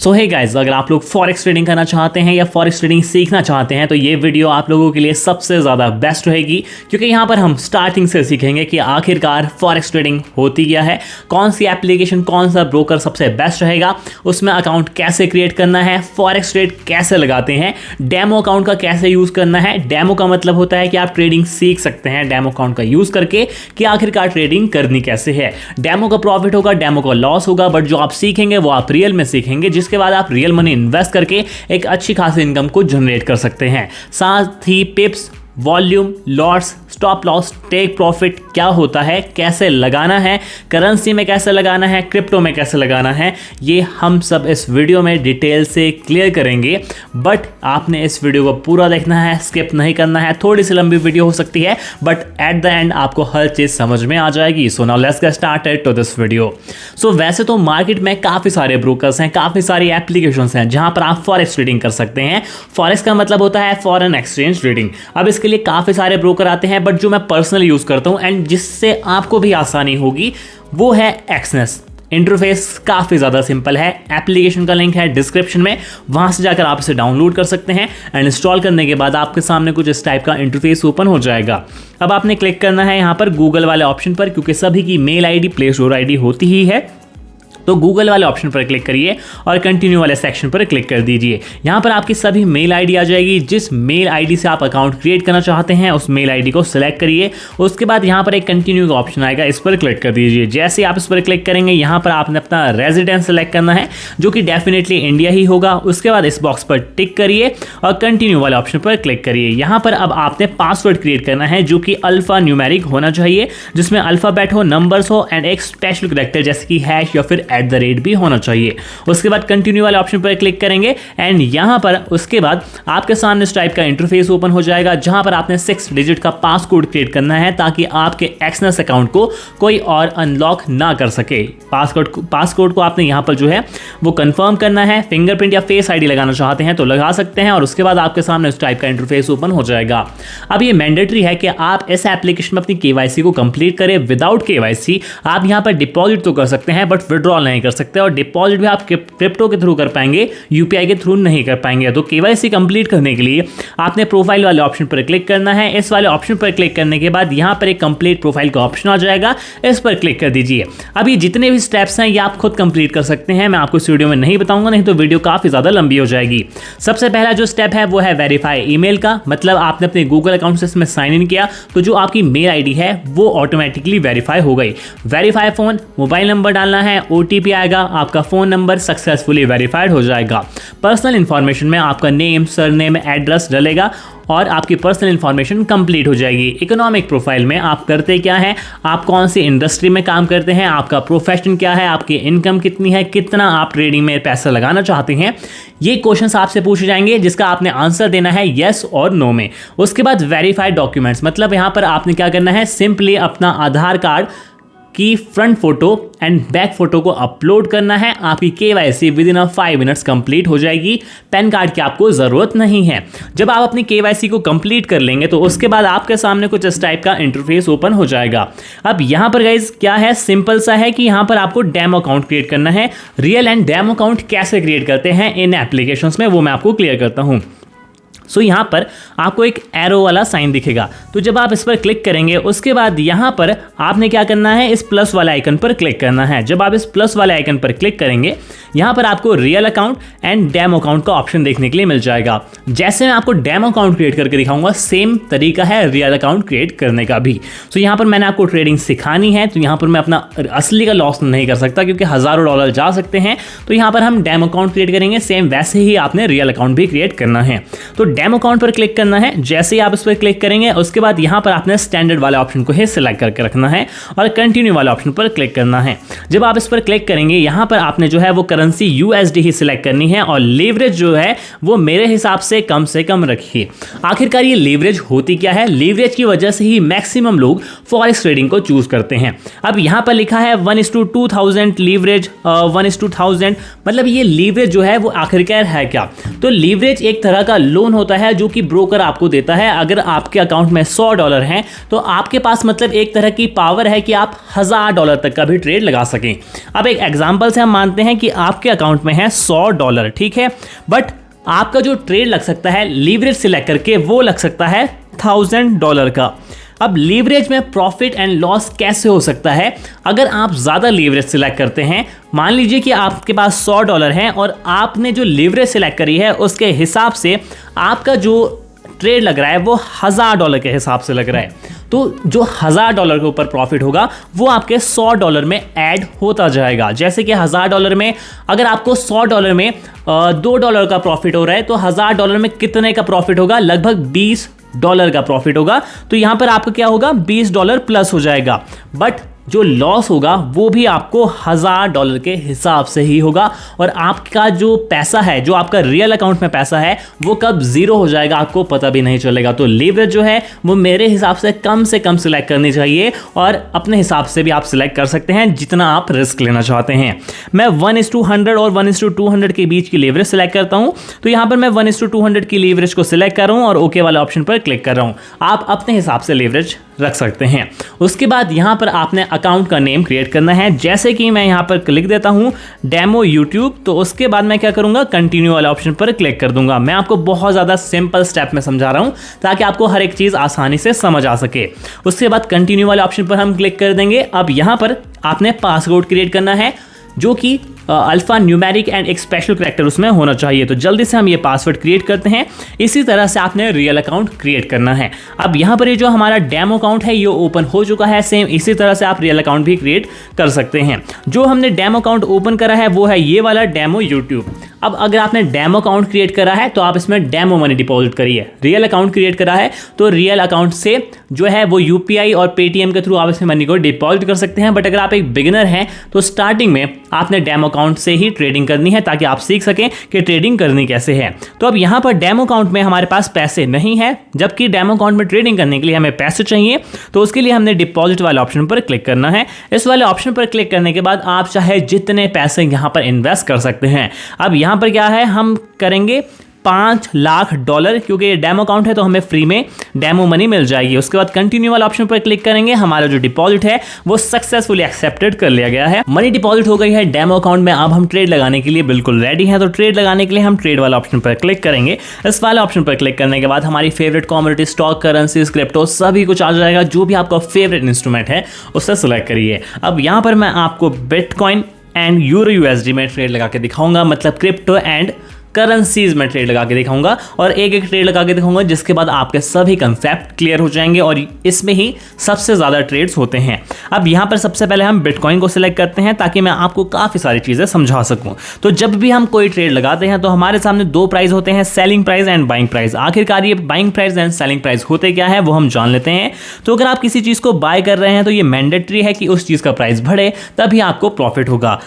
सो hey guys, अगर आप लोग फॉरेक्स ट्रेडिंग करना चाहते हैं या फॉरेक्स ट्रेडिंग सीखना चाहते हैं तो ये वीडियो आप लोगों के लिए सबसे ज़्यादा बेस्ट रहेगी, क्योंकि यहाँ पर हम स्टार्टिंग से सीखेंगे कि आखिरकार फॉरेक्स ट्रेडिंग होती क्या है, कौन सी एप्लीकेशन, कौन सा ब्रोकर सबसे बेस्ट रहेगा, उसमें अकाउंट कैसे क्रिएट करना है, फॉरेक्स ट्रेड कैसे लगाते हैं, डेमो अकाउंट का कैसे यूज़ करना है। डेमो का मतलब होता है कि आप ट्रेडिंग सीख सकते हैं डेमो अकाउंट का यूज़ करके कि आखिरकार ट्रेडिंग करनी कैसे है। डेमो का प्रॉफिट होगा, डेमो का लॉस होगा, बट जो आप सीखेंगे वो आप रियल में सीखेंगे, जिसके बाद आप रियल मनी इन्वेस्ट करके एक अच्छी खासी इनकम को जनरेट कर सकते हैं। साथ ही pips, volume, lots, stop loss, take profit क्या होता है, कैसे लगाना है, करेंसी में कैसे लगाना है, क्रिप्टो में कैसे लगाना है, ये हम सब इस वीडियो में डिटेल से क्लियर करेंगे। बट आपने इस वीडियो को पूरा देखना है, स्किप नहीं करना है। थोड़ी सी लंबी वीडियो हो सकती है बट एट द एंड आपको हर चीज़ समझ में आ जाएगी। So now let's get started to this video. So वैसे तो मार्केट में काफ़ी सारे ब्रोकर्स हैं, काफ़ी सारी एप्लीकेशंस हैं जहाँ पर आप फॉरेक्स ट्रेडिंग कर सकते हैं। फॉरेक्स का मतलब होता है फॉरेन एक्सचेंज ट्रेडिंग। अब इसके लिए काफ़ी सारे ब्रोकर आते हैं, बट जो मैं पर्सनली यूज़ करता हूँ एंड जिससे आपको भी आसानी होगी वो है एक्सनेस। इंटरफेस काफ़ी ज़्यादा सिंपल है। एप्लीकेशन का लिंक है डिस्क्रिप्शन में, वहाँ से जाकर आप इसे डाउनलोड कर सकते हैं एंड इंस्टॉल करने के बाद आपके सामने कुछ इस टाइप का इंटरफेस ओपन हो जाएगा। अब आपने क्लिक करना है यहाँ पर गूगल वाले ऑप्शन पर, क्योंकि सभी की mail ID, play store ID होती ही है। तो गूगल वाले ऑप्शन पर क्लिक करिए और कंटिन्यू वाले सेक्शन पर क्लिक कर दीजिए। यहाँ पर आपकी सभी मेल आईडी आ जाएगी। जिस मेल आईडी से आप अकाउंट क्रिएट करना चाहते हैं उस मेल आईडी को सिलेक्ट करिए। उसके बाद यहाँ पर एक कंटिन्यू का ऑप्शन आएगा, इस पर क्लिक कर दीजिए। जैसे आप इस पर क्लिक करेंगे यहाँ पर आपने अपना रेजिडेंस सेलेक्ट करना है, जो कि डेफिनेटली इंडिया ही होगा। उसके बाद इस बॉक्स पर टिक करिए और कंटिन्यू वाले ऑप्शन पर क्लिक करिए। यहाँ पर अब आपने पासवर्ड क्रिएट करना है, जो कि अल्फा न्यूमेरिक होना चाहिए, जिसमें अल्फाबेट हो, नंबर्स हो एंड एक स्पेशल कैरेक्टर जैसे कि हैश या फिर @ भी होना चाहिए। उसके बाद कंटिन्यू वाले ऑप्शन पर क्लिक करेंगे एंड यहां पर उसके बाद आपके सामने इस टाइप का इंटरफेस ओपन हो जाएगा, जहां पर आपने 6 डिजिट का पासकोड क्रिएट करना है ताकि आपके एक्सनेस अकाउंट को कोई और अनलॉक ना कर सके। पासकोड को आपने यहां पर जो है वो कंफर्म करना है। फिंगरप्रिंट या फेस आईडी लगाना चाहते हैं तो लगा सकते हैं और उसके बाद आपके सामने इस टाइप का इंटरफेस ओपन हो जाएगा। अब ये मैंडेटरी है कि आप इस एप्लीकेशन में अपनी केवाईसी को कंप्लीट करें। विदाउट केवाईसी आप यहां पर डिपॉजिट तो कर सकते हैं बट विड्रॉल नहीं कर सकते, और डिपॉजिट भी आप क्रिप्टो के थ्रू कर पाएंगे, यूपीआई के थ्रू नहीं कर पाएंगे। तो केवाईसी कंप्लीट करने के लिए आपने प्रोफाइल वाले ऑप्शन पर क्लिक करना है। इस वाले ऑप्शन पर क्लिक करने के बाद यहां पर एक कंप्लीट प्रोफाइल का ऑप्शन आ जाएगा, इस पर क्लिक कर दीजिए। अब ये जितने भी स्टेप्स हैं ये आप खुद कंप्लीट कर सकते हैं, मैं आपको इस वीडियो में नहीं बताऊंगा, नहीं तो वीडियो काफी ज्यादा लंबी हो जाएगी। सबसे पहला जो स्टेप है वो है वेरीफाई ईमेल का, मतलब आपने अपने गूगल अकाउंट से इसमें साइन इन किया तो जो आपकी मेल आईडी है वो ऑटोमेटिकली वेरीफाई हो गई। वेरीफाई फोन, मोबाइल नंबर डालना है, ओटीपी आएगा, आपका फोन नंबर सक्सेसफुली वेरीफाइड हो जाएगा। पर्सनल इंफॉर्मेशन में आपका नेम, सरनेम, एड्रेस डलेगा और आपकी पर्सनल इंफॉर्मेशन कंप्लीट हो जाएगी। इकोनॉमिक प्रोफाइल में आप करते क्या हैं, आप कौन सी इंडस्ट्री में काम करते हैं, आपका प्रोफेशन क्या है, आपकी इनकम कितनी है, कितना आप ट्रेडिंग में पैसा लगाना चाहते हैं, ये क्वेश्चंस आपसे पूछे जाएंगे जिसका आपने आंसर देना है येस और नो में। उसके बाद वेरीफाइड डॉक्यूमेंट्स, मतलब यहाँ पर आपने क्या करना है, सिंपली अपना आधार कार्ड की front photo and back photo को अपलोड करना है। आपकी KYC with in 5 minutes complete हो जाएगी। पैन कार्ड की आपको ज़रूरत नहीं है। जब आप अपनी केवाईसी को कंप्लीट कर लेंगे तो उसके बाद आपके सामने कुछ इस टाइप का इंटरफेस ओपन हो जाएगा। अब यहाँ पर गाइस क्या है, सिंपल सा है कि यहाँ पर आपको डेमो अकाउंट क्रिएट करना है। रियल एंड डेमो अकाउंट कैसे क्रिएट करते हैं इन एप्लीकेशंस में वो मैं आपको क्लियर करता हूँ। सो यहाँ पर आपको एक एरो वाला साइन दिखेगा, तो जब आप इस पर क्लिक करेंगे उसके बाद यहाँ पर आपने क्या करना है, इस प्लस वाले आइकन पर क्लिक करना है। जब आप इस प्लस वाले आइकन पर क्लिक करेंगे यहाँ पर आपको real account and demo account का ऑप्शन देखने के लिए मिल जाएगा। जैसे मैं आपको डेमो अकाउंट क्रिएट करके दिखाऊंगा, सेम तरीका है रियल अकाउंट क्रिएट करने का भी। सो यहाँ पर मैंने आपको ट्रेडिंग सिखानी है, तो यहाँ पर मैं अपना असली का लॉस नहीं कर सकता क्योंकि हज़ारों डॉलर जा सकते हैं। तो यहाँ पर हम डेमो अकाउंट क्रिएट करेंगे, सेम वैसे ही आपने रियल अकाउंट भी क्रिएट करना है। तो डेमो अकाउंट पर क्लिक करना है। जैसे ही आप इस पर क्लिक करेंगे उसके बाद यहाँ पर आपने स्टैंडर्ड वाले ऑप्शन को ही सिलेक्ट करके रखना है और कंटिन्यू वाले ऑप्शन पर क्लिक करना है। जब आप इस पर क्लिक करेंगे यहाँ पर आपने जो है वो करेंसी यूएसडी ही सिलेक्ट करनी है और लीवरेज जो है वो मेरे हिसाब से कम रखिए। आखिरकार ये लीवरेज होती क्या है, लीवरेज की वजह से ही मैक्सिमम लोग फॉरेक्स ट्रेडिंग को चूज करते हैं। अब यहाँ पर लिखा है 1:2000 लीवरेज, 1:1000, मतलब ये लीवरेज जो है वो आखिरकार है क्या। तो लीवरेज एक तरह का लोन होता होता है जो कि ब्रोकर आपको देता है। अगर आपके अकाउंट में $100 हैं तो आपके पास मतलब एक तरह की पावर है कि आप $1000 तक का भी ट्रेड लगा सकें। अब एक एग्जांपल से हम मानते हैं कि आपके अकाउंट में है $100, ठीक है, बट आपका जो ट्रेड लग सकता है लीवरेज सिलेक्ट करके वो लग सकता है $1000 का। अब लीवरेज में प्रॉफिट एंड लॉस कैसे हो सकता है? अगर आप ज़्यादा लीवरेज सिलेक्ट करते हैं, मान लीजिए कि आपके पास $100 हैं और आपने जो लीवरेज सिलेक्ट करी है उसके हिसाब से आपका जो ट्रेड लग रहा है वो $1000 के हिसाब से लग रहा है, तो जो $1000 के ऊपर प्रॉफिट होगा वो आपके $100 में ऐड होता जाएगा। जैसे कि $1000 में अगर आपको $100 में $2 का प्रॉफिट हो रहा है तो $1000 में कितने का प्रॉफिट होगा? लगभग $20 का प्रॉफिट होगा। तो यहां पर आपका क्या होगा? $20 प्लस हो जाएगा, बट जो लॉस होगा वो भी आपको $1000 के हिसाब से ही होगा। और आपका जो पैसा है, जो आपका रियल अकाउंट में पैसा है, वो कब जीरो हो जाएगा आपको पता भी नहीं चलेगा। तो लीवरेज जो है वो मेरे हिसाब से कम सिलेक्ट करनी चाहिए और अपने हिसाब से भी आप सिलेक्ट कर सकते हैं जितना आप रिस्क लेना चाहते हैं। मैं 1:100 और 1:200 के बीच की लीवरेज सिलेक्ट करता हूं। तो यहां पर मैं 1:200 की लीवरेज को सिलेक्ट कर रहा हूं और ओके वाला ऑप्शन पर क्लिक कर रहा हूं। आप अपने हिसाब से लीवरेज रख सकते हैं। उसके बाद यहां पर आपने अकाउंट का नेम क्रिएट करना है। जैसे कि मैं यहां पर क्लिक देता हूं डेमो यूट्यूब, तो उसके बाद मैं क्या करूंगा? कंटिन्यू वाला ऑप्शन पर क्लिक कर दूंगा। मैं आपको बहुत ज़्यादा सिंपल स्टेप में समझा रहा हूं ताकि आपको हर एक चीज़ आसानी से समझ आ सके। उसके बाद कंटिन्यू वाले ऑप्शन पर हम क्लिक कर देंगे। अब यहां पर आपने पासवर्ड क्रिएट करना है जो कि अल्फा न्यूमेरिक एंड एक स्पेशल कैरेक्टर उसमें होना चाहिए। तो जल्दी से हम ये पासवर्ड क्रिएट करते हैं। इसी तरह से आपने रियल अकाउंट क्रिएट करना है। अब यहाँ पर ये जो हमारा डेमो अकाउंट है ये ओपन हो चुका है। सेम इसी तरह से आप रियल अकाउंट भी क्रिएट कर सकते हैं। जो हमने डेमो अकाउंट ओपन करा है वो है ये वाला डेमो यूट्यूब। अब अगर आपने डेमो अकाउंट क्रिएट करा है तो आप इसमें डेमो मनी डिपॉजिट करिए। रियल अकाउंट क्रिएट करा है तो रियल अकाउंट से जो है वो यूपीआई और पेटीएम के थ्रू आप इसमें मनी को डिपॉजिट कर सकते हैं। बट अगर आप एक बिगिनर हैं तो स्टार्टिंग में आपने डेमो अकाउंट से ही ट्रेडिंग करनी है ताकि आप सीख सकें कि ट्रेडिंग करनी कैसे है। तो अब यहाँ पर डेमो अकाउंट में हमारे पास पैसे नहीं है, जबकि डेमो अकाउंट में ट्रेडिंग करने के लिए हमें पैसे चाहिए। तो उसके लिए हमने डिपॉजिट वाले ऑप्शन पर क्लिक करना है। इस वाले ऑप्शन पर क्लिक करने के बाद आप चाहे जितने पैसे यहाँ पर इन्वेस्ट कर सकते हैं। अब यहाँ पर क्या है, हम करेंगे $5 लाख, क्योंकि ये डेमो अकाउंट है तो हमें फ्री में डेमो मनी मिल जाएगी। उसके बाद कंटिन्यू वाला ऑप्शन पर क्लिक करेंगे। हमारा जो डिपॉजिट है वो सक्सेसफुली एक्सेप्टेड कर लिया गया है। मनी डिपॉजिट हो गई है डेमो अकाउंट में। अब हम ट्रेड लगाने के लिए बिल्कुल रेडी हैं। तो ट्रेड लगाने के लिए हम ट्रेड वाला ऑप्शन पर क्लिक करेंगे। इस वाले ऑप्शन पर क्लिक करने के बाद हमारी favourite commodity, stock, currencies, crypto सभी कुछ आ जाएगा। जो भी आपका फेवरेट इंस्ट्रूमेंट है उससे सिलेक्ट करिए। अब यहाँ पर मैं आपको बिटकॉइन एंड यूरो यूएसडी में ट्रेड लगा के दिखाऊंगा, मतलब क्रिप्टो एंड करेंसीज में ट्रेड लगा के दिखाऊंगा और एक एक ट्रेड लगा के दिखाऊंगा, जिसके बाद आपके सभी कंसेप्ट क्लियर हो जाएंगे और इसमें ही सबसे ज़्यादा ट्रेड्स होते हैं। अब यहाँ पर सबसे पहले हम बिटकॉइन को सिलेक्ट करते हैं ताकि मैं आपको काफ़ी सारी चीज़ें समझा सकूं। तो जब भी हम कोई ट्रेड लगाते हैं तो हमारे सामने दो प्राइस होते हैं, selling price and buying price. आखिरकार ये buying price and selling price होते क्या है वो हम जान लेते हैं। तो अगर आप किसी चीज़ को बाय कर रहे हैं तो ये मैंडेटरी है कि उस चीज़ का प्राइस बढ़े, तभी आपको प्रॉफिट होगा।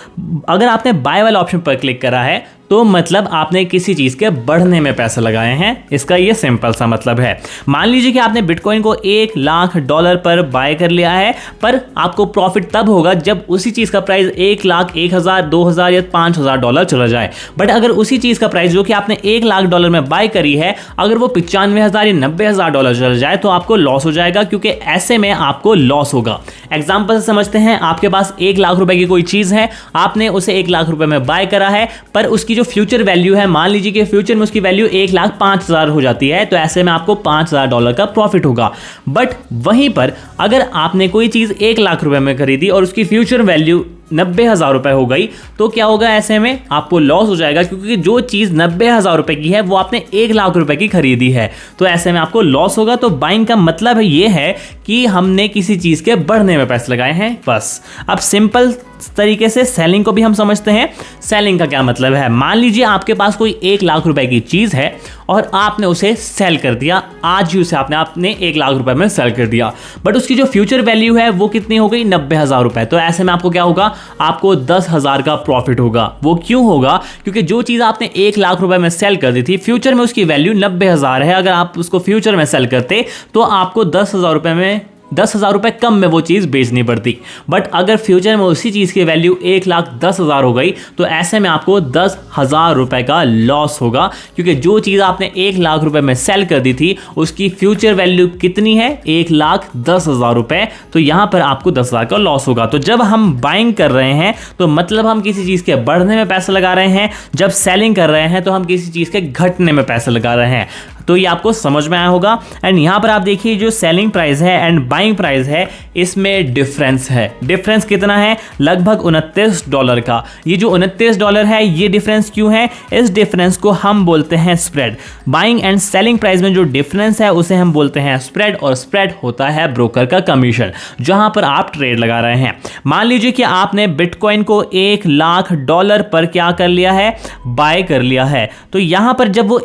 अगर आपने बाय वाला ऑप्शन पर क्लिक करा है तो मतलब आपने किसी चीज़ के बढ़ने में पैसे लगाए हैं, इसका ये सिंपल सा मतलब है। मान लीजिए कि आपने बिटकॉइन को $1 लाख पर बाय कर लिया है, पर आपको प्रॉफिट तब होगा जब उसी चीज़ का प्राइस 1 लाख, 1000, 2000 या $5000 चला जाए। बट अगर उसी चीज़ का प्राइस जो कि आपने $1 लाख में बाय करी है, अगर वो 95,000 या $90,000 चला जाए तो आपको लॉस हो जाएगा, क्योंकि ऐसे में आपको लॉस होगा। एग्जाम्पल से समझते हैं, आपके पास $1 लाख की कोई चीज़ है, आपने उसे $1 लाख में बाय करा है, पर उसकी जो फ्यूचर वैल्यू है, मान लीजिए कि फ्यूचर में उसकी वैल्यू 1,05,000 हो जाती है, तो ऐसे में आपको $5,000 का प्रॉफिट होगा। बट वहीं पर अगर आपने कोई चीज़ $1 लाख में खरीदी और उसकी फ्यूचर वैल्यू $90,000 हो गई, तो क्या होगा? ऐसे में आपको लॉस हो जाएगा, क्योंकि जो चीज़ $90,000 की है वो आपने $1 लाख की खरीदी है, तो ऐसे में आपको लॉस होगा। तो बाइंग का मतलब ये है कि हमने किसी चीज़ के बढ़ने में पैसे लगाए हैं, बस। अब सिंपल तरीके से सेलिंग को भी हम समझते हैं। सेलिंग का क्या मतलब है? मान लीजिए आपके पास कोई $1 लाख की चीज़ है और आपने उसे सेल कर दिया, आज ही उसे आपने $1 लाख में सेल कर दिया, बट उसकी जो फ्यूचर वैल्यू है वो कितनी हो गई? $90,000। तो ऐसे में आपको क्या होगा? आपको 10,000 का प्रॉफिट होगा। वो क्यों होगा? क्योंकि जो चीज़ आपने $1 लाख में सेल कर दी थी, फ्यूचर में उसकी वैल्यू 90,000 है। अगर आप उसको फ्यूचर में सेल करते तो आपको 10,000 में 10,000 रुपये कम में वो चीज़ बेचनी पड़ती। बट अगर फ्यूचर में उसी चीज़ की वैल्यू 1,10,000 हो गई तो ऐसे में आपको 10,000 रुपये का लॉस होगा, क्योंकि जो चीज़ आपने 1,00,000 रुपये में सेल कर दी थी उसकी फ्यूचर वैल्यू कितनी है, 1,10,000 रुपये। तो यहाँ पर आपको 10,000 का लॉस होगा। तो जब हम बाइंग कर रहे हैं तो मतलब हम किसी चीज़ के बढ़ने में पैसा लगा रहे हैं, जब सेलिंग कर रहे हैं तो हम किसी चीज़ के घटने में पैसा लगा रहे हैं। तो ये आपको समझ में आया होगा। एंड यहाँ पर आप देखिए जो सेलिंग प्राइस है एंड बाइंग प्राइस है इसमें डिफरेंस है। डिफरेंस कितना है, लगभग $29 का। ये जो $29 है ये डिफरेंस क्यों है, इस डिफरेंस को हम बोलते हैं spread. Buying and selling price में जो डिफरेंस है उसे हम बोलते हैं स्प्रेड, और स्प्रेड होता है ब्रोकर का कमीशन जहां पर आप ट्रेड लगा रहे हैं। मान लीजिए कि आपने बिटकॉइन को $1,00,000 पर क्या कर लिया है, बाय कर लिया है। तो यहां पर जब वो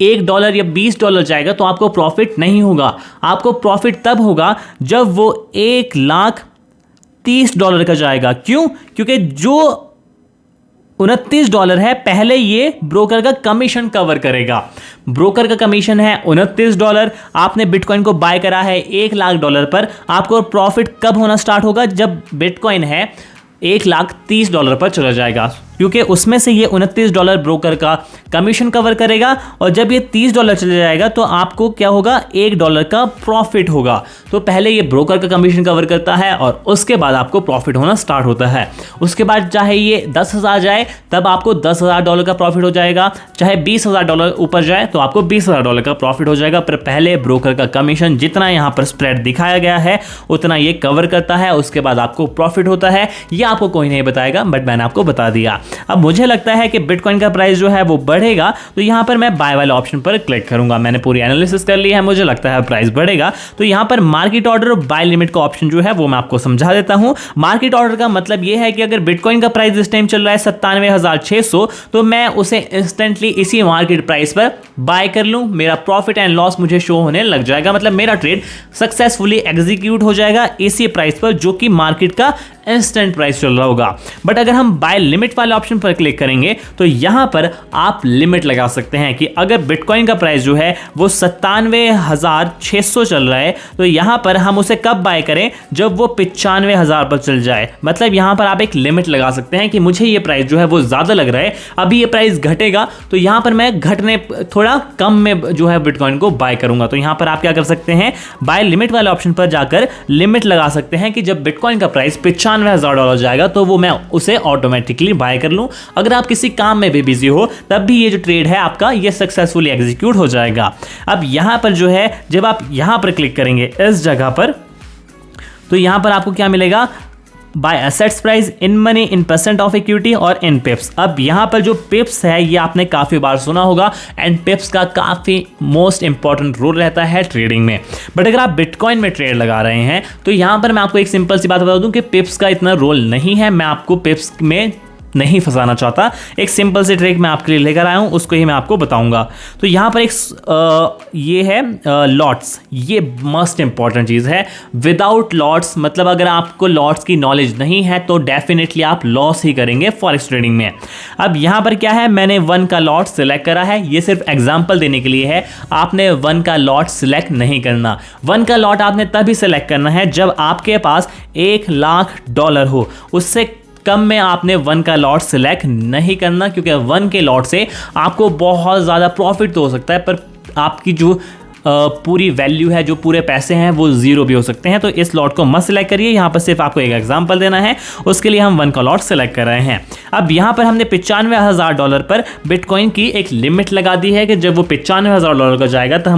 $1 या $20 जाएगा तो आपको प्रॉफिट नहीं होगा। आपको प्रॉफिट तब होगा जब वो $1,30 का जाएगा। क्यों, क्योंकि जो $29 है पहले ये ब्रोकर का कमीशन कवर करेगा। ब्रोकर का कमीशन है $29, आपने बिटकॉइन को बाय करा है $1,00,000 पर। आपको प्रॉफिट कब होना स्टार्ट होगा, जब बिटकॉइन है $1,30 पर चला जाएगा, क्योंकि उसमें से ये $29 ब्रोकर का कमीशन कवर करेगा। और जब ये $30 चले जाएगा तो आपको क्या होगा, $1 का प्रॉफिट होगा। तो पहले ये ब्रोकर का कमीशन कवर करता है और उसके बाद आपको प्रॉफिट होना स्टार्ट होता है। उसके बाद चाहे ये 10,000 जाए तब आपको $10,000 का प्रॉफिट हो जाएगा, चाहे $20,000 ऊपर जाए तो आपको $20,000 का प्रॉफिट हो जाएगा। पर पहले ब्रोकर का कमीशन जितना यहाँ पर स्प्रेड दिखाया गया है उतना ये कवर करता है, उसके बाद आपको प्रॉफिट होता है। ये आपको कोई नहीं बताएगा, बट मैंने आपको बता दिया। अब मुझे लगता है कि बिटकॉइन का प्राइस जो है वो बढ़ेगा, तो यहां पर मैं बाय वाले ऑप्शन पर क्लिक करूंगा। मैंने पूरी एनालिसिस कर ली है, मुझे लगता है प्राइस बढ़ेगा। तो यहां पर मार्केट ऑर्डर और बाय लिमिट का ऑप्शन जो है वो मैं आपको समझा देता हूं। मार्केट ऑर्डर का मतलब यह है कि अगर बिटकॉइन का प्राइस इस टाइम चल रहा है 97,600, तो मैं उसे इंस्टेंटली इसी मार्केट प्राइस पर बाय कर लूं। मेरा प्रॉफिट एंड लॉस मुझे शो होने लग जाएगा, मतलब मेरा ट्रेड सक्सेसफुली एग्जीक्यूट हो जाएगा इसी प्राइस पर जो कि मार्केट का इंस्टेंट प्राइस चल रहा होगा। बट अगर हम बाय लिमिट वाले ऑप्शन पर क्लिक करेंगे तो यहां पर आप लिमिट लगा सकते हैं कि अगर बिटकॉइन का प्राइस जो है वो 97,600 चल रहा है तो यहां पर हम उसे कब बाय करें, जब वो 95,000 पर चल जाए। मतलब यहां पर आप एक लिमिट लगा सकते हैं कि मुझे ये प्राइस जो है वो ज्यादा लग रहा है, अभी ये प्राइस घटेगा तो यहां पर मैं घटने थोड़ा कम में जो है बिटकॉइन को बाय करूंगा। तो यहां पर आप क्या कर सकते हैं, बाय लिमिट वाले ऑप्शन पर जाकर लिमिट लगा सकते हैं कि जब बिटकॉइन का प्राइस $95,000 जाएगा तो वो मैं उसे ऑटोमेटिकली बाय कर लूं। अगर आप किसी काम में भी बिजी हो तब भी ये जो ट्रेड है आपका ये सक्सेसफुली एग्जीक्यूट हो जाएगा। अब यहां पर जो है जब आप यहां पर क्लिक करेंगे इस जगह पर, तो यहां पर आपको क्या मिलेगा, by assets price, in money, in percent of equity और इन पिप्स। अब यहां पर जो पिप्स है ये आपने काफी बार सुना होगा एंड पिप्स का काफी मोस्ट इंपॉर्टेंट रोल रहता है ट्रेडिंग में। बट अगर आप बिटकॉइन में ट्रेड लगा रहे हैं तो यहां पर मैं आपको एक सिंपल सी बात बता दूं कि पिप्स का इतना रोल नहीं है। मैं आपको पिप्स में नहीं फंसाना चाहता, एक सिंपल सी ट्रिक मैं आपके लिए लेकर आया हूं, उसको ही मैं आपको बताऊंगा। तो यहां पर एक ये है लॉट्स, ये मोस्ट इंपॉर्टेंट चीज़ है। विदाउट लॉट्स मतलब अगर आपको लॉट्स की नॉलेज नहीं है तो डेफिनेटली आप लॉस ही करेंगे फॉरेक्स ट्रेडिंग में। अब यहां पर क्या है, मैंने 1 का लॉट सिलेक्ट करा है, ये सिर्फ एग्जाम्पल देने के लिए है। आपने 1 का लॉट सिलेक्ट नहीं करना। 1 का लॉट आपने तभी सिलेक्ट करना है जब आपके पास $1,00,000 हो। उससे कम में आपने 1 का लॉट सिलेक्ट नहीं करना, क्योंकि 1 के लॉट से आपको बहुत ज़्यादा प्रॉफिट तो हो सकता है पर आपकी जो पूरी वैल्यू है, जो पूरे पैसे हैं वो जीरो भी हो सकते हैं। तो इस लॉट को मत सिलेक्ट करिए। यहाँ पर सिर्फ आपको एक एग्जांपल देना है, उसके लिए हम 1 का लॉट सिलेक्ट कर रहे हैं। अब यहाँ पर हमने $95,000 पर बिटकॉइन की एक लिमिट लगा दी है कि जब वो $95,000 का जाएगा तो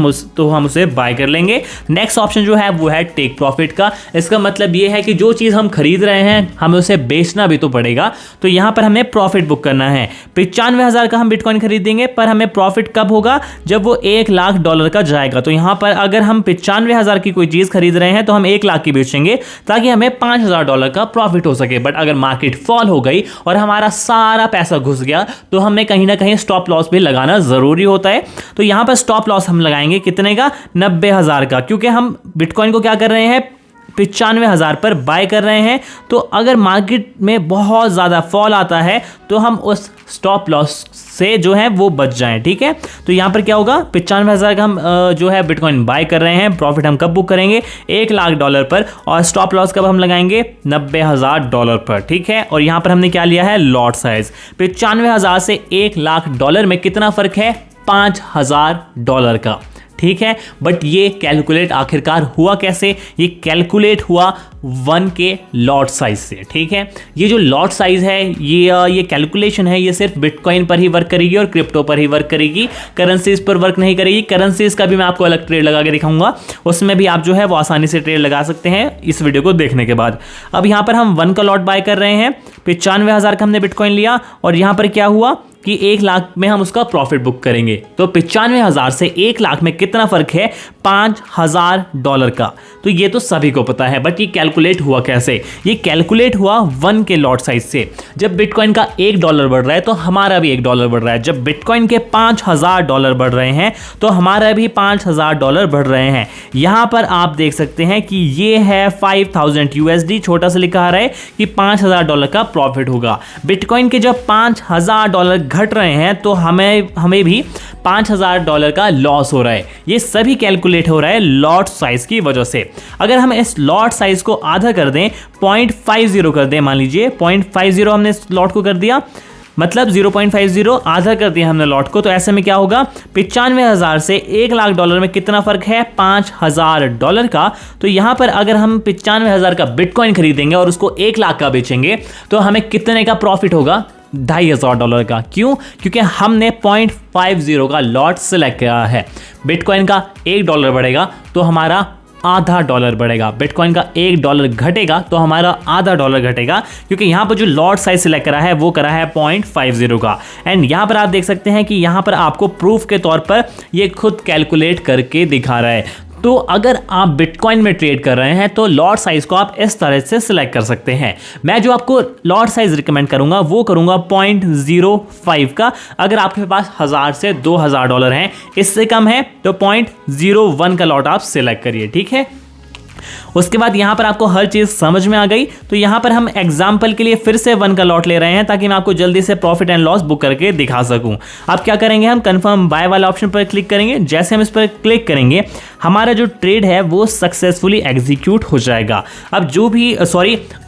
हम उसे बाय कर लेंगे। नेक्स्ट ऑप्शन जो है वो है टेक प्रॉफिट का। इसका मतलब ये है कि जो चीज़ हम खरीद रहे हैं हमें उसे बेचना भी तो पड़ेगा, तो यहाँ पर हमें प्रॉफिट बुक करना है। 95,000 का हम बिटकॉइन खरीदेंगे पर हमें प्रॉफिट कब होगा, जब वो $1,00,000 का जाएगा। तो यहां पर अगर हम 95,000 की कोई चीज खरीद रहे हैं तो हम 1,00,000 की बेचेंगे ताकि हमें $5,000 का प्रॉफिट हो सके। बट अगर मार्केट फॉल हो गई और हमारा सारा पैसा घुस गया तो हमें कहीं ना कहीं स्टॉप लॉस भी लगाना जरूरी होता है। तो यहां पर स्टॉप लॉस हम लगाएंगे कितने का, 90,000 का, क्योंकि हम बिटकॉइन को क्या कर रहे हैं, 95,000 पर बाय कर रहे हैं, तो अगर मार्केट में बहुत ज़्यादा फॉल आता है तो हम उस स्टॉप लॉस से जो है वो बच जाएं। ठीक है, तो यहाँ पर क्या होगा, 95,000 का हम जो है बिटकॉइन बाय कर रहे हैं, प्रॉफिट हम कब बुक करेंगे, $1,00,000 पर, और स्टॉप लॉस कब हम लगाएंगे, $90,000 पर। ठीक है, और यहाँ पर हमने क्या लिया है, लॉट साइज। 95,000 से $1,00,000 में कितना फर्क है, $5,000 का। ठीक है, बट ये कैलकुलेट आखिरकार हुआ कैसे, ये कैलकुलेट हुआ 1 के लॉट साइज से। ठीक है, ये जो लॉट साइज है, ये कैलकुलेशन है, ये सिर्फ बिटकॉइन पर ही वर्क करेगी और क्रिप्टो पर ही वर्क करेगी, करेंसीज पर वर्क नहीं करेगी। करेंसीज का भी मैं आपको अलग ट्रेड लगा के दिखाऊंगा, उसमें भी आप जो है वो आसानी से ट्रेड लगा सकते हैं इस वीडियो को देखने के बाद। अब यहाँ पर हम 1 का लॉट बाय कर रहे हैं, 95,000 का हमने बिटकॉइन लिया, और यहाँ पर क्या हुआ कि 1,00,000 में हम उसका प्रॉफिट बुक करेंगे। तो 95,000 से 1,00,000 में कितना फर्क है, $5,000 का। तो ये तो सभी को पता है, बट ये कैलकुलेट हुआ कैसे, ये कैलकुलेट हुआ 1 के लॉट साइज से। जब बिटकॉइन का $1 बढ़ रहा है तो हमारा भी $1 बढ़ रहा है। जब बिटकॉइन के $5,000 बढ़ रहे हैं तो हमारा भी $5,000 बढ़ रहे हैं। यहां पर आप देख सकते हैं कि ये है 5,000 USD, छोटा सा लिखा रहा है कि $5,000 का प्रॉफिट होगा। बिटकॉइन के जब $5,000 घट रहे हैं तो हमें भी $5,000 का लॉस हो रहा है। ये सभी कैलकुलेट हो रहा है लॉट साइज की वजह से। अगर हम इस लॉट साइज को आधा कर दें, 0.50 कर दें, मान लीजिए 0.50 हमने इस लॉट को कर दिया, मतलब 0.50 आधा कर दिया हमने लॉट को, तो ऐसे में क्या होगा, 95,000 से $1,00,000 में कितना फर्क है, $5,000 का। तो यहां पर अगर हम 95,000 का बिटकॉइन खरीदेंगे और उसको 1,00,000 का बेचेंगे तो हमें कितने का प्रॉफिट होगा, $2,500 का। क्यों, क्योंकि हमने 0.50 का लॉट सेलेक्ट किया है। बिटकॉइन का $1 बढ़ेगा तो हमारा $0.50 बढ़ेगा, बिटकॉइन का $1 घटेगा तो हमारा $0.50 घटेगा, क्योंकि यहाँ पर जो लॉट साइज सिलेक्ट करा है वो करा है 0.50 का। एंड यहाँ पर आप देख सकते हैं कि यहाँ पर आपको प्रूफ के तौर पर ये खुद कैलकुलेट करके दिखा रहा है। तो अगर आप बिटकॉइन में ट्रेड कर रहे हैं तो लॉट साइज को आप इस तरह से सिलेक्ट कर सकते हैं। मैं जो आपको लॉट साइज रिकमेंड करूंगा वो करूंगा 0.05 का। अगर आपके पास 1,000 से $2,000 हैं, इससे कम है तो 0.01 का लॉट आप सिलेक्ट करिए। ठीक है, उसके बाद यहां पर आपको हर चीज समझ में आ गई। तो यहां पर हम एग्जांपल के लिए फिर से 1 का लॉट ले रहे हैं ताकि मैं आपको जल्दी से प्रॉफिट एंड लॉस बुक करके दिखा सकूं। अब क्या करेंगे, हम कंफर्म बाय वाला ऑप्शन पर क्लिक करेंगे। जैसे हम इस पर क्लिक करेंगे हमारा जो ट्रेड है वो सक्सेसफुली एग्जीक्यूट हो जाएगा। अब जो भी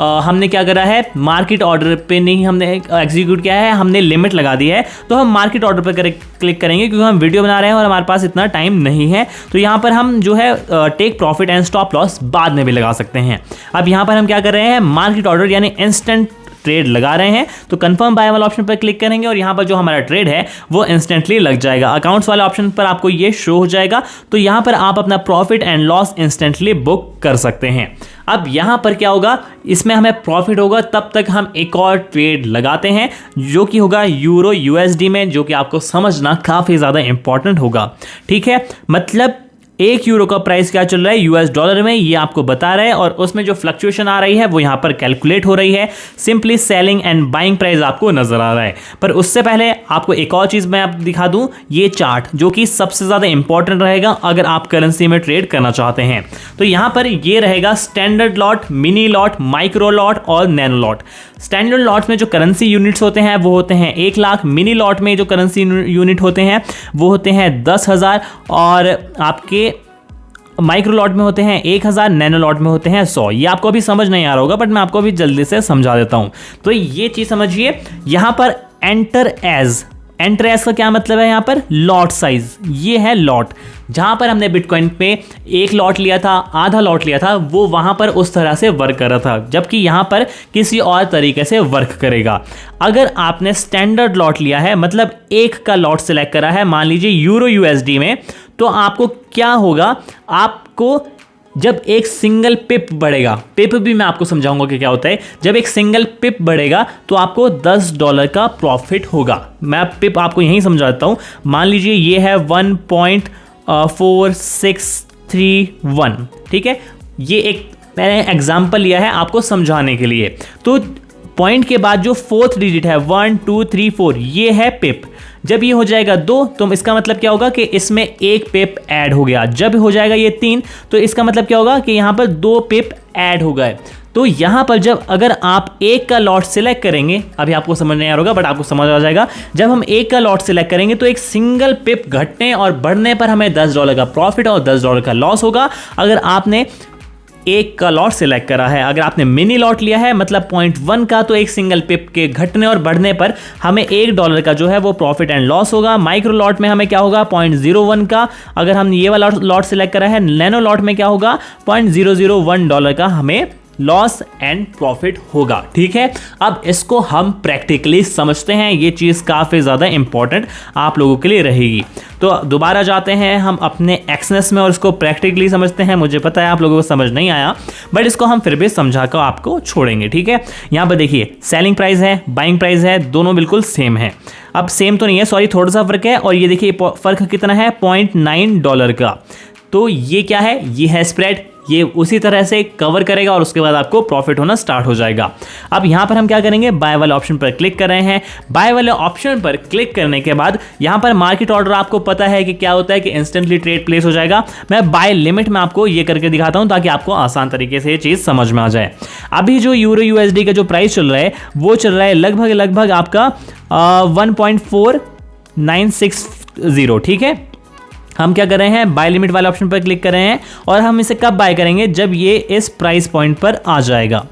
हमने क्या करा है, मार्केट ऑर्डर पे नहीं हमने एग्जीक्यूट किया है, हमने लिमिट लगा दी है। तो हम मार्केट ऑर्डर पर क्लिक करेंगे क्योंकि हम वीडियो बना रहे हैं और हमारे पास इतना टाइम नहीं है। तो यहाँ पर हम जो है take profit and stop loss बाद में भी लगा सकते हैं। अब यहाँ पर हम क्या कर रहे हैं, मार्केट ऑर्डर यानी इंस्टेंट ट्रेड लगा रहे हैं। तो कंफर्म बाय वाला ऑप्शन पर क्लिक करेंगे और यहाँ पर जो हमारा ट्रेड है वो इंस्टेंटली लग जाएगा। अकाउंट्स वाले ऑप्शन पर आपको ये शो हो जाएगा, तो यहाँ पर आप अपना profit and loss instantly book कर सकते हैं। अब यहाँ पर क्या होगा, इसमें हमें प्रॉफिट होगा तब तक हम एक और ट्रेड लगाते हैं जो कि होगा यूरो USD में, जो कि आपको समझना काफ़ी ज़्यादा इंपॉर्टेंट होगा। ठीक है, मतलब 1 यूरो का प्राइस क्या चल रहा है $, में, ये आपको बता रहा है, और उसमें जो फ्लक्चुएशन आ रही है वो यहाँ पर कैलकुलेट हो रही है। Simply selling and buying price आपको नजर आ रहा है। पर उससे पहले आपको एक और चीज़ मैं आप दिखा दूं, ये चार्ट जो कि सबसे ज़्यादा इंपॉर्टेंट रहेगा अगर आप करेंसी में ट्रेड करना चाहते हैं। तो यहाँ पर ये रहेगा standard lot, mini lot, micro lot और नैनो लॉट। स्टैंडर्ड लॉट्स में जो करेंसी यूनिट्स होते हैं वो होते हैं 1,00,000, मिनी लॉट में जो करेंसी यूनिट होते हैं वो होते हैं 10,000, और आपके माइक्रो लॉट में होते हैं 1,000, नैनो लॉट में होते हैं 100। ये आपको अभी समझ नहीं आ रहा होगा, बट मैं आपको अभी जल्दी से समझा देता हूं। तो ये चीज समझिए, यहां पर एंटर एज का क्या मतलब है, यहाँ पर लॉट साइज, ये है लॉट। जहां पर हमने बिटकॉइन पे 1 लॉट लिया था, आधा लॉट लिया था, वो वहां पर उस तरह से वर्क कर रहा था, जबकि यहां पर किसी और तरीके से वर्क करेगा। अगर आपने स्टैंडर्ड लॉट लिया है, मतलब 1 का लॉट सिलेक्ट करा है, मान लीजिए यूरो USD में, तो आपको क्या होगा, आपको जब एक सिंगल पिप बढ़ेगा, पिप भी मैं आपको समझाऊंगा कि क्या होता है, जब एक सिंगल पिप बढ़ेगा तो आपको $10 का प्रॉफिट होगा। मैं पिप आपको यहीं समझा देता हूं। मान लीजिए ये है 1.4631, ठीक है, ये एक मैंने एग्जाम्पल लिया है आपको समझाने के लिए। तो पॉइंट के बाद जो फोर्थ डिजिट है 1 2 3 4 ये है पिप। जब ये हो जाएगा 2 तो इसका मतलब क्या होगा कि इसमें एक पिप ऐड हो गया। जब हो जाएगा ये 3 तो इसका मतलब क्या होगा कि यहां पर 2 पिप ऐड हो गए। तो यहां पर जब अगर आप एक का लॉट सिलेक्ट करेंगे, अभी आपको समझ नहीं आ रहा होगा बट आपको समझ आ जाएगा, जब हम एक का लॉट सिलेक्ट करेंगे तो एक सिंगल पिप घटने और बढ़ने पर हमें $10 का प्रॉफिट और $10 का लॉस होगा। अगर आपने एक का लॉट सिलेक्ट करा है, अगर आपने मिनी लॉट लिया है मतलब 0.1 का, तो एक सिंगल पिप के घटने और बढ़ने पर हमें $1 का जो है वो प्रॉफिट एंड लॉस होगा। माइक्रो लॉट में हमें क्या होगा 0.01 का, अगर हम ये वाला लॉट सिलेक्ट करा है। नैनो लॉट में क्या होगा $0.001 का हमें लॉस एंड प्रॉफिट होगा। ठीक है, अब इसको हम प्रैक्टिकली समझते हैं, ये चीज़ काफ़ी ज़्यादा इंपॉर्टेंट आप लोगों के लिए रहेगी। तो दोबारा जाते हैं हम अपने एक्सनेस में और इसको प्रैक्टिकली समझते हैं। मुझे पता है आप लोगों को समझ नहीं आया बट इसको हम फिर भी समझा कर आपको छोड़ेंगे। ठीक है, यहाँ पर देखिए सेलिंग प्राइस है, बाइंग प्राइस है, दोनों बिल्कुल सेम है। अब सेम तो नहीं है, सॉरी थोड़ा सा फ़र्क है, और ये देखिए फ़र्क कितना है $0.9 का। तो ये क्या है, ये है स्प्रेड, ये उसी तरह से कवर करेगा और उसके बाद आपको प्रॉफिट होना स्टार्ट हो जाएगा। अब यहाँ पर हम क्या करेंगे, बाय वाले ऑप्शन पर क्लिक कर रहे हैं। बाय वाले ऑप्शन पर क्लिक करने के बाद यहाँ पर मार्केट ऑर्डर आपको पता है कि क्या होता है कि इंस्टेंटली ट्रेड प्लेस हो जाएगा। मैं बाय लिमिट में आपको ये करके दिखाता हूँ ताकि आपको आसान तरीके से ये चीज़ समझ में आ जाए। अभी जो यूरो USD का जो प्राइस चल रहा है वो चल रहा है लगभग आपका 1.4960। ठीक है, हम क्या कर रहे हैं, बाय लिमिट वाले ऑप्शन पर क्लिक कर रहे हैं और हम इसे कब बाय करेंगे, जब ये इस प्राइस पॉइंट पर आ जाएगा।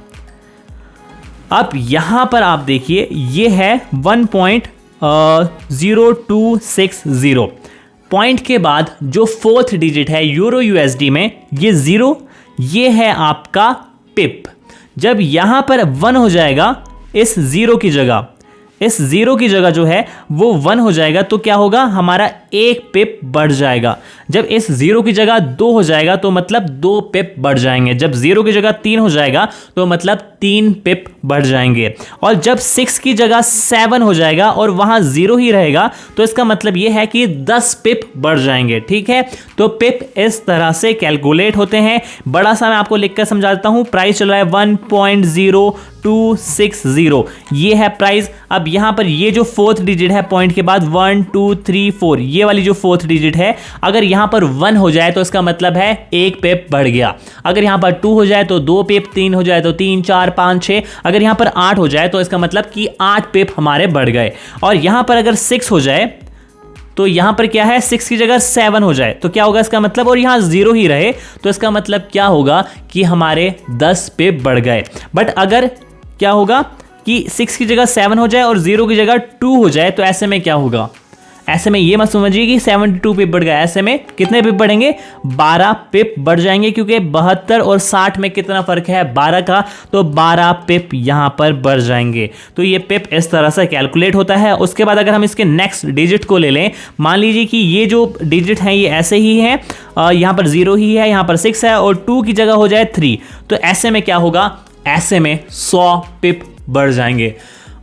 अब यहां पर आप देखिए ये है 1.0260। पॉइंट के बाद जो फोर्थ डिजिट है यूरो USD में ये 0, ये है आपका पिप। जब यहां पर 1 हो जाएगा, इस 0 की जगह, इस 0 की जगह जो है वो 1 हो जाएगा, तो क्या होगा, हमारा एक पिप बढ़ जाएगा। जब इस 0 की जगह 2 हो जाएगा तो मतलब 2 पिप बढ़ जाएंगे। जब 0 की जगह 3 हो जाएगा तो मतलब 3 पिप बढ़ जाएंगे। और जब 6 की जगह 7 हो जाएगा और वहां 0 ही रहेगा तो इसका मतलब ये है कि 10 पिप बढ़ जाएंगे। ठीक है, तो पिप इस तरह से कैलकुलेट होते हैं। बड़ा सा मैं आपको लिखकर समझा देता हूं। प्राइस चल रहा है 1.0260, ये है प्राइस। अब यहां पर ये जो फोर्थ डिजिट है पॉइंट के बाद 1 2 3 4, ये वाली जो फोर्थ डिजिट है, अगर यहां पर 1 हो जाए तो इसका मतलब है एक पिप बढ़ गया। अगर यहां पर 2 हो जाए तो 2 पिप, 3 हो जाए तो 3 4 5 6, अगर यहां पर 8 हो जाए तो इसका मतलब कि 8 पिप हमारे बढ़ गए। और यहां पर अगर 6 हो जाए तो यहां पर क्या है, 6 की जगह 7 हो जाए तो क्या होगा इसका मतलब, और यहां 0 ही रहे तो इसका मतलब क्या होगा कि हमारे 10 पिप बढ़ गए। बट अगर क्या होगा कि 6 की जगह 7 हो जाए और 0 की जगह 2 हो जाए तो ऐसे में क्या होगा, ऐसे में ये मत समझिए कि 72 पिप बढ़ गया। ऐसे में कितने पिप बढ़ेंगे, 12 पिप बढ़ जाएंगे, क्योंकि 72 और 60 में कितना फर्क है, 12 का, तो 12 पिप यहां पर बढ़ जाएंगे। तो ये पिप इस तरह से कैलकुलेट होता है। उसके बाद अगर हम इसके नेक्स्ट डिजिट को ले लें, मान लीजिए कि ये जो डिजिट हैं ये ऐसे ही हैं, यहां पर 0 ही है, यहां पर 6 है और 2 की जगह हो जाए 3, तो ऐसे में क्या होगा, ऐसे में 100 पिप बढ़ जाएंगे।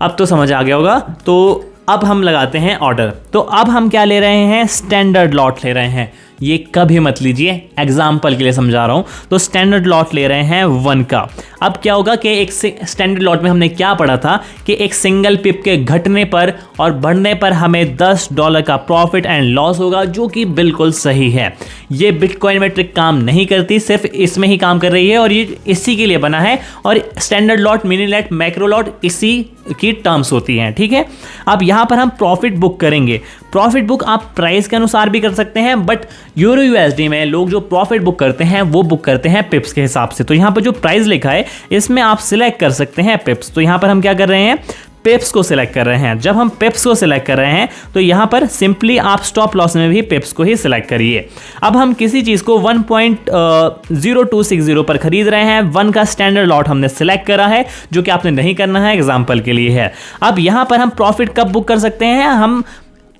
अब तो समझ आ गया होगा। तो अब हम लगाते हैं ऑर्डर। तो अब हम क्या ले रहे हैं, स्टैंडर्ड लॉट ले रहे हैं। ये कभी मत लीजिए, एग्जाम्पल के लिए समझा रहा हूं। तो स्टैंडर्ड लॉट ले रहे हैं 1 का। अब क्या होगा कि एक स्टैंडर्ड लॉट में हमने क्या पढ़ा था कि एक सिंगल पिप के घटने पर और बढ़ने पर हमें $10 का प्रॉफिट एंड लॉस होगा, जो कि बिल्कुल सही है। ये बिटकॉइन में ट्रिक काम नहीं करती, सिर्फ इसमें ही काम कर रही है और ये इसी के लिए बना है। और standard lot, mini lot, macro lot इसी की टर्म्स होती हैं। ठीक है, अब यहां पर हम प्रॉफिट बुक करेंगे। प्रॉफिट बुक आप प्राइस के अनुसार भी कर सकते हैं, बट यूरो USD में लोग जो प्रॉफिट बुक करते हैं वो बुक करते हैं पिप्स के हिसाब से। तो यहां पर जो प्राइस लिखा है इसमें आप सिलेक्ट कर सकते हैं पिप्स। तो यहां पर हम क्या कर रहे हैं, पिप्स को सिलेक्ट कर रहे हैं। जब हम पिप्स को सिलेक्ट कर रहे हैं तो यहां पर सिंपली आप स्टॉप लॉस में भी पिप्स को ही सिलेक्ट करिए। अब हम किसी चीज को 1.0260 पर खरीद रहे हैं। 1 का स्टैंडर्ड लॉट हमने सिलेक्ट करा है, जो कि आपने नहीं करना है, एग्जांपल के लिए है। अब यहां पर हम प्रॉफिट कब बुक कर सकते हैं, हम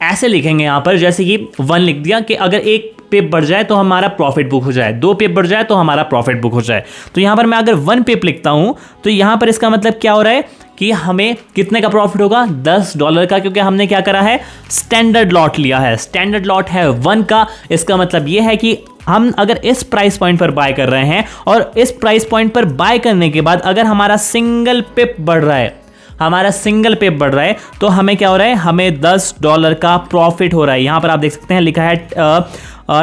ऐसे लिखेंगे यहां पर, जैसे कि 1 लिख दिया कि अगर एक पिप बढ़ जाए तो हमारा प्रॉफिट बुक हो जाए, 2 पिप बढ़ जाए तो हमारा प्रॉफिट बुक हो जाए। तो यहां पर मैं अगर 1 पिप लिखता हूं तो यहां पर इसका मतलब क्या हो रहा है कि हमें कितने का प्रॉफिट होगा, $10 का, क्योंकि हमने क्या करा है, स्टैंडर्ड लॉट लिया है। स्टैंडर्ड लॉट है 1 का। इसका मतलब यह है कि हम अगर इस प्राइस पॉइंट पर बाय कर रहे हैं और इस प्राइस पॉइंट पर बाय करने के बाद अगर हमारा सिंगल पिप बढ़ रहा है, हमारा सिंगल पिप बढ़ रहा है तो हमें क्या हो रहा है, हमें $10 का प्रॉफिट हो रहा है। यहाँ पर आप देख सकते हैं लिखा है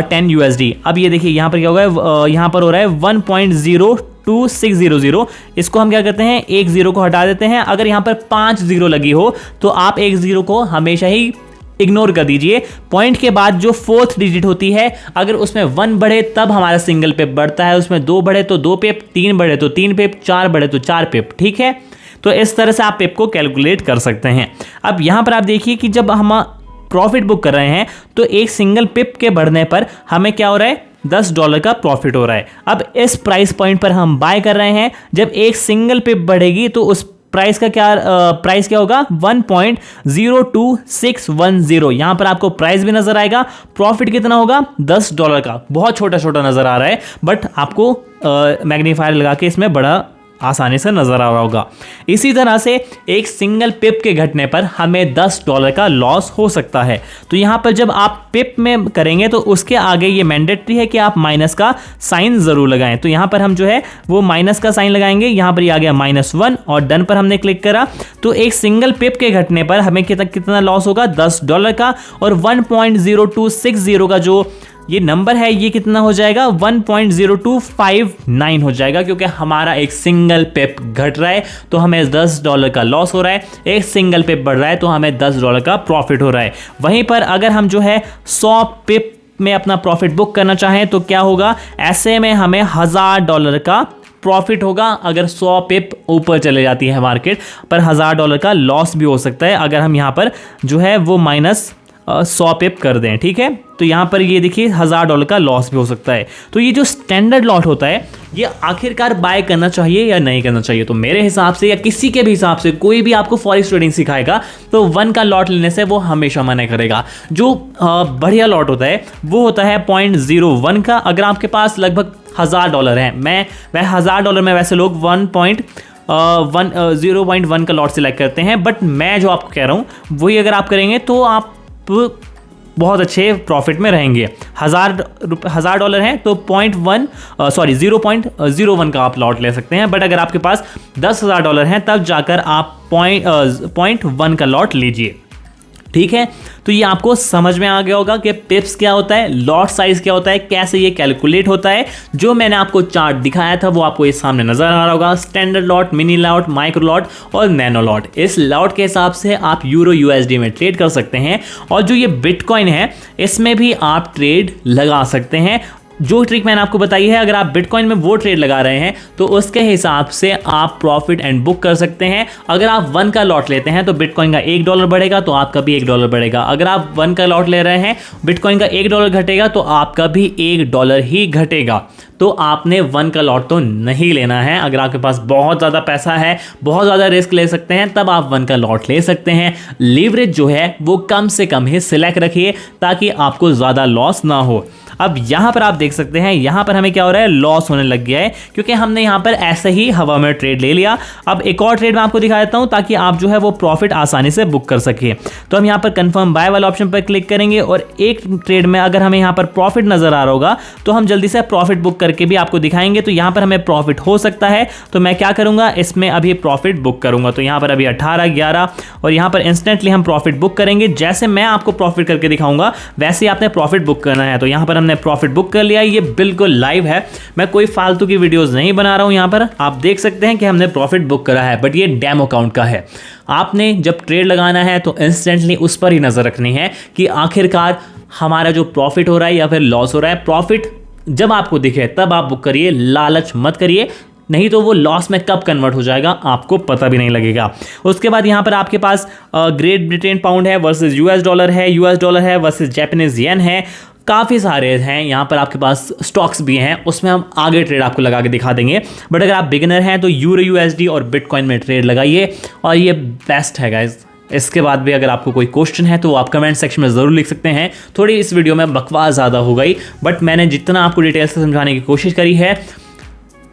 10 USD। अब ये देखिए यहाँ पर क्या होगा, यहाँ पर हो रहा है 1.02600। इसको हम क्या करते हैं, एक जीरो को हटा देते हैं। अगर यहाँ पर 5 जीरो लगी हो तो आप एक जीरो को हमेशा ही इग्नोर कर दीजिए। पॉइंट के बाद जो 4th डिजिट होती है, अगर उसमें 1 बढ़े तब हमारा सिंगल पिप बढ़ता है, उसमें 2 बढ़े तो 2 पिप, 3 बढ़े तो 3 पिप, 4 बढ़े तो 4 पिप। ठीक है, तो इस तरह से आप पिप को कैलकुलेट कर सकते हैं। अब यहाँ पर आप देखिए कि जब हम प्रॉफिट बुक कर रहे हैं तो एक सिंगल पिप के बढ़ने पर हमें क्या हो रहा है, $10 का प्रॉफिट हो रहा है। अब इस प्राइस पॉइंट पर हम बाय कर रहे हैं। जब एक सिंगल पिप बढ़ेगी तो उस प्राइस का प्राइस क्या होगा, 1.02610। यहां पर आपको प्राइस भी नजर आएगा, प्रॉफिट कितना होगा, $10 का। बहुत छोटा छोटा नजर आ रहा है बट आपको मैग्नीफायर लगा के इसमें बड़ा आसानी से नजर आ रहा होगा। इसी तरह से एक सिंगल पिप के घटने पर हमें $10 का लॉस हो सकता है। तो यहां पर जब आप पिप में करेंगे तो उसके आगे ये मैंडेटरी है कि आप माइनस का साइन जरूर लगाएं। तो यहां पर हम जो है वो माइनस का साइन लगाएंगे। यहां पर ये आ गया -1 और डन पर हमने क्लिक करा। तो एक सिंगल पिप के घटने पर हमें कितना लॉस होगा, $10 का। और 1.0260 का जो ये नंबर है ये कितना हो जाएगा, 1.0259 हो जाएगा, क्योंकि हमारा एक सिंगल पिप घट रहा है तो हमें $10 का लॉस हो रहा है। एक सिंगल पिप बढ़ रहा है तो हमें $10 का प्रॉफिट हो रहा है। वहीं पर अगर हम जो है 100 पिप में अपना प्रॉफिट बुक करना चाहें तो क्या होगा, ऐसे में हमें $1000 का प्रॉफिट होगा। अगर 100 पिप ऊपर चले जाती है मार्केट पर $1000 का लॉस भी हो सकता है अगर हम यहाँ पर जो है वो -100 पिप कर दें। ठीक है, तो यहाँ पर ये देखिए $1000 का लॉस भी हो सकता है। तो ये जो स्टैंडर्ड लॉट होता है ये आखिरकार बाय करना चाहिए या नहीं करना चाहिए। तो मेरे हिसाब से या किसी के भी हिसाब से कोई भी आपको फॉरेक्स ट्रेडिंग सिखाएगा तो 1 का लॉट लेने से वो हमेशा मना करेगा। जो बढ़िया लॉट होता है वो होता है 0.01 का। अगर आपके पास लगभग $1000 है, मैं $1000 में वैसे लोग 0.1 का लॉट सिलेक्ट करते हैं, बट मैं जो आपको कह रहा हूँ वही अगर आप करेंगे तो आप बहुत अच्छे प्रॉफिट में रहेंगे। $1000 है तो 0.01 का आप लॉट ले सकते हैं। बट अगर आपके पास $10,000 है तब जाकर आप 0.1 का लॉट लीजिए। ठीक है, तो ये आपको समझ में आ गया होगा कि पिप्स क्या होता है, लॉट साइज क्या होता है, कैसे ये कैलकुलेट होता है। जो मैंने आपको चार्ट दिखाया था वो आपको इस सामने नजर आ रहा होगा, standard lot, mini lot, micro lot और नैनो लॉट। इस लॉट के हिसाब से आप यूरो USD में ट्रेड कर सकते हैं। और जो ये बिटकॉइन है इसमें भी आप ट्रेड लगा सकते हैं। जो ट्रिक मैंने आपको बताई है, अगर आप बिटकॉइन में वो ट्रेड लगा रहे हैं तो उसके हिसाब से आप प्रॉफिट एंड बुक कर सकते हैं। अगर आप 1 का लॉट लेते हैं तो बिटकॉइन का $1 बढ़ेगा तो आपका भी $1 बढ़ेगा। अगर आप 1 का लॉट ले रहे हैं, बिटकॉइन का $1 घटेगा तो आपका भी $1 ही घटेगा। तो आपने 1 का लॉट तो नहीं लेना है। अगर आपके पास बहुत ज़्यादा पैसा है, बहुत ज़्यादा रिस्क ले सकते हैं, तब आप 1 का लॉट ले सकते हैं। लीवरेज जो है वो कम से कम ही सिलेक्ट रखिए ताकि आपको ज़्यादा लॉस ना हो। अब यहाँ पर आप देख सकते हैं, यहाँ पर हमें क्या हो रहा है, लॉस होने लग गया है क्योंकि हमने यहाँ पर ऐसे ही हवा में ट्रेड ले लिया। अब एक और ट्रेड मैं आपको दिखा देता हूँ ताकि आप जो है वो प्रॉफिट आसानी से बुक कर सके। तो हम यहाँ पर कंफर्म बाय वाला ऑप्शन पर क्लिक करेंगे और एक ट्रेड में अगर हमें यहाँ पर प्रॉफिट नजर आ रहा होगा तो हम जल्दी से प्रॉफिट बुक करके भी आपको दिखाएंगे। तो यहाँ पर हमें प्रॉफिट हो सकता है तो मैं क्या करूँगा, इसमें अभी प्रॉफिट बुक करूँगा। तो यहाँ पर अभी 18, 11 और यहाँ पर इंस्टेंटली हम प्रॉफिट बुक करेंगे। जैसे मैं आपको प्रॉफिट करके दिखाऊंगा वैसे ही आपने प्रॉफिट बुक करना है। तो यहाँ पर हमने प्रॉफिट बुक कर लिया। ये बिल्कुल लाइव है, मैं कोई फालतू की वीडियोस नहीं बना रहा हूं। यहाँ पर आप देख सकते हैं कि हमने प्रॉफिट बुक करा है, बट ये डेमो अकाउंट का है। आपने जब ट्रेड लगाना है तो इंस्टेंटली उस पर ही नजर रखनी है कि आखिरकार हमारा जो प्रॉफिट हो रहा है या फिर लॉस हो रहा है। प्रॉफिट जब आपको दिखे तब आप बुक करिए, लालच मत करिए, नहीं तो वो लॉस में कब कन्वर्ट हो जाएगा आपको पता भी नहीं लगेगा। उसके बाद यहाँ पर आपके पास ग्रेट ब्रिटेन पाउंड है वर्सेस $, है $, है वर्सेस जैपनीज येन है, काफ़ी सारे हैं। यहाँ पर आपके पास स्टॉक्स भी हैं, उसमें हम आगे ट्रेड आपको लगा के दिखा देंगे। बट अगर आप बिगिनर हैं तो यूरो USD और बिटकॉइन में ट्रेड लगाइए और ये बेस्ट है गाइज। इसके बाद भी अगर आपको कोई क्वेश्चन है तो आप कमेंट सेक्शन में ज़रूर लिख सकते हैं। थोड़ी इस वीडियो में बकवास ज़्यादा हो गई, बट मैंने जितना आपको डिटेल से समझाने की कोशिश करी है,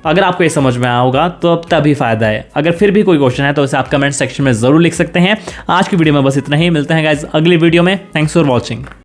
अगर आपको ये समझ में आया होगा तो अब तभी फ़ायदा है। अगर फिर भी कोई क्वेश्चन है तो उसे आप कमेंट सेक्शन में ज़रूर लिख सकते हैं। आज की वीडियो में बस इतना ही, मिलते हैं गाइज अगली वीडियो में। Thanks for watching.